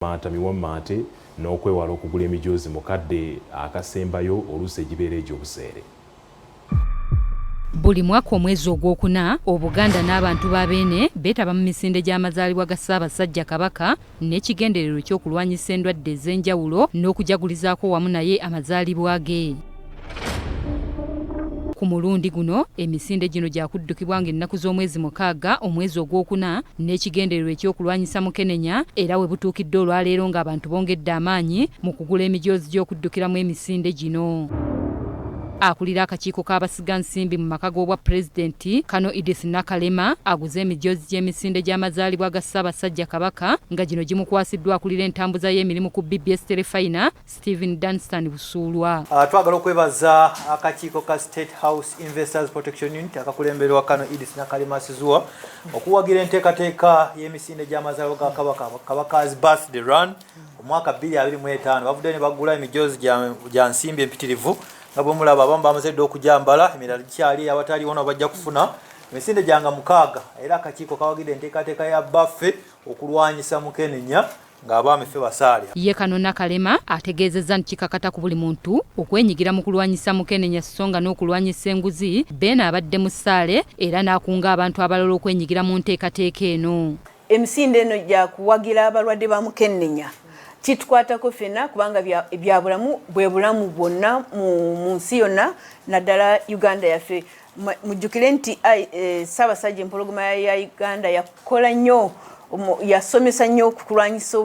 Mata miwamate n'okwewala okugula emijoozi mukadde akasembayo oluusi egibeera egy'obuseere. Buli mwaka omwezi ogwokuna Obuganda n'abantu ba Beene beetaba mu misinde gy'amazaalibwa ga Ssaabasajja Kabaka n'ekigendererwa ky'okulwanyisa endwadde ez'enjawulo n'okujagulizaako wamu naye amazaalibwa ge. Ku mulundi guno emisinde gino gyakuddukibwa ng'ennaku z'omwezi mukaaga omwezi ogwokuna n'ekigendererwa ekyokulwanyisa mukenenya era we butuukidde olwaleero ng'abantu bongedde amaanyi mu kugula emijoozi gy'okuddukiramu emisinde gino. Akulira akakiiko k'abasigansimbi mu maka g'obwa pulezidenti Kano Edith Nakalema aguze emijoozi gy'emisinde gy'amazaalibwa ga Ssaabasajja Kabaka nga gino gimukwasiddwa akulira entambuza y'emirimu ku BBS Terefayina Stephen Dunstan Busuulwa. Twagala okwebaza akakiiko ka State House Investors Protection Unit akakulemberwa Kano Edith Nakalema Sizua okuwagira enteekateeka y'emisinde gy'amazaalibwa ga Kabaka Kabaka's Birthday Run omwaka 2025 bavudde ne bagula emijoozi gya nsimbi empitirivu nga bwemulaba abamu bamazedde okujambala emirala gikyali abatali wona bajja kufuna emisinde gyanga mukaaga era akakiiko kawagidde enteekateeka ya baffe okulwanyisa mukenenya ng'abaami ffe basaalira. Ye Kano Nakalema ategeezezza nti kikakata ku buli muntu okwenyigira mu kulwanyisa mukenenya so nga n'okulwanyisa enguzi Beene abadde mu ssaale era n'akunga abantu abalala okwenyigira mu nteekateeka eno. Emisinde eno gya kuwagira abalwadde ba mukenenya kitukwatako fena kubanga byabulamu bwe bulamu bwonna mu nsi yonna naddala Uganda yaffe. Mujjukire nti Ssaabasajja empologoma ya Uganda yakola nnyo yasomesa nnyo okulwanyisa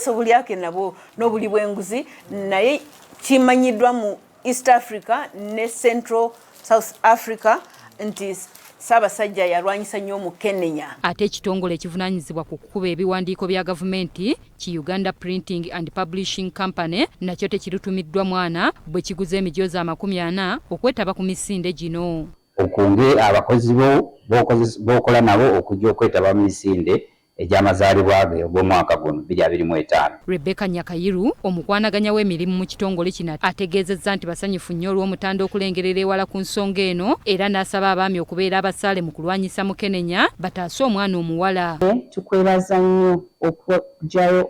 obulyake nabwo n'obuli bw'enguzi naye kimanyiddwa mu East Africa ne Central South Africa nti Ssaabasajja yalwanyisa nnyo mukenenya. Ate ekitongole ekivunaanyizibwa ku kukuba ebiwandiiko bya gavumenti ki Uganda Printing and Publishing Company nakyo tekirutumiddwa mwana bwe kiguza emijoozi 40 okwetaba ku misinde gino. Okunge abakozi b'okola nabo okujja okwetaba mu misinde egy'amazaalibwa ge ogw'omwaka guno 2025. Rebecca Nyakayiru omukwanaganya w'emirimu mu kitongole kino ategeezezza nti basanyufu nnyo olw'omutanda okulengerera ewala ku nsonga eno era n'asaba abaami okubeera abasaale mu kulwanyisa mukenenya bataase omwana omuwala. Tukwebaza nnyo okugyayo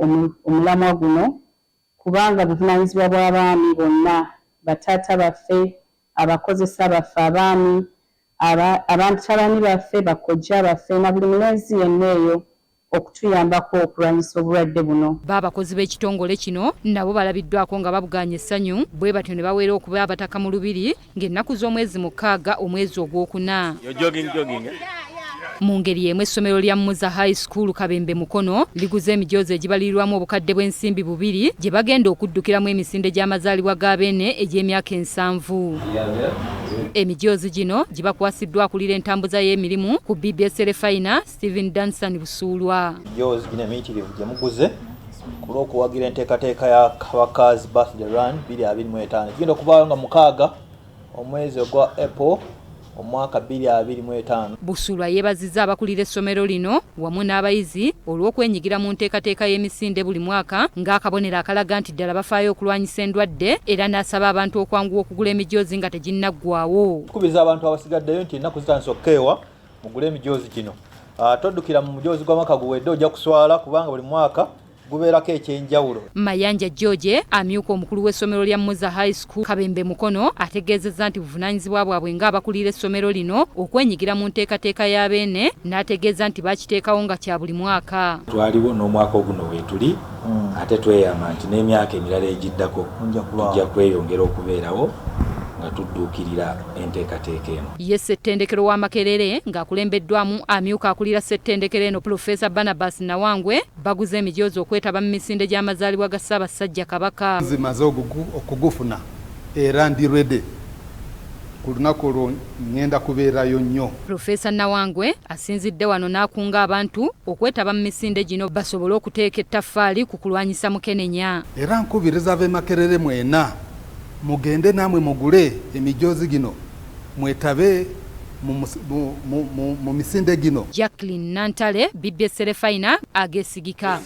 omulamwa guno kubanga buvunaanyizibwa bw'abaami bonna bataata baffe abakozesa baffe abaami abantabani baffe bakojja baffe na buli mulenzi yenna eyo okutuyambako okulwanyisa obulwadde buno. Baabakozi b'ekitongole kino nabo balabiddwako nga babuganya essanyu bwe batyo ne baweera okuba abataka mu lubiri ng'ennaku z'omwezi mukaaga omwezi ogwokuna. Mu ngeri y'emu essomero lya Muza High School Kabembe Mukono liguze emijoozi egibalirirwamu obukadde bw'ensimbi 2 gye bagenda okuddukiramu emisinde gy'amazaalibwa ga Beene egy'emyaka 7. Emijoozi gino gibakwasiddwa akulira entambuza y'emirimu ku BBS Terefayina Stephen Dunstan Busuulwa. Emijoozi gino emiyitirivu gye muguze ku lw'okuwagira enteekateeka ya Kabaka's Birthday Run 2025 genda okubaayo nga mukaaga omwezi ogwa April omwaka 2025. Busuulwa yeebazizza abakulira essomero lino wamu n'abayizi olw'okwenyigira mu nteekateeka y'emisinde buli mwaka ng'akabonero akalaga nti ddala bafaayo okulwanyisa endwadde era n'asaba abantu okwanguwa okugula emijoozi nga teginnaggwaawo. Tukubiza abantu abasigaddeyo nti ennaku zitandise okukeewa mugule emijoozi gino. Toddukira mu mujoozi gw'amaka guwedde ojja kuswala kubanga buli mwaka gubeerako ekyenjawulo. Mayanja George amyuka omukulu w'essomero lya Muza High School Kabembe Mukono ategeezezza nti buvunaanyizibwa bwabwe ng'abakulira essomero lino okwenyigira mu nteekateeka ya Beene n'ategeeza nti bakiteekawo nga kya buli mwaka. Twaliwo n'omwaka oguno weetuli ate tweyama nti n'emyaka emirala egiddako tujja kweyongera okubeerawo nga tudduukirira enteekateeka eno. Ye ssettendekero wa Makerere ng'akulembeddwamu amyuka akulira ssettendekero eno Profesa Barnabas Nawangwe baguze emijoozi okwetaba mu misinde gy'amazaalibwa ga Ssaabasajja Kabaka. Zimaze okugufuna era ndi ready ku lunaku olwo ngenda kubeerayo nnyo. Profesa Nawangwe asinzidde wano n'akunga abantu okwetaba mu misinde gino basobole okuteeka ettaffaali ku kulwanyisa mukenenya. Era nkubiriza ab'e Makerere mwena mugende namwe mugule emijoozi gino mwetabe mu misinde gino. Jacqueline Nantale, BBS Terefayina agesigika.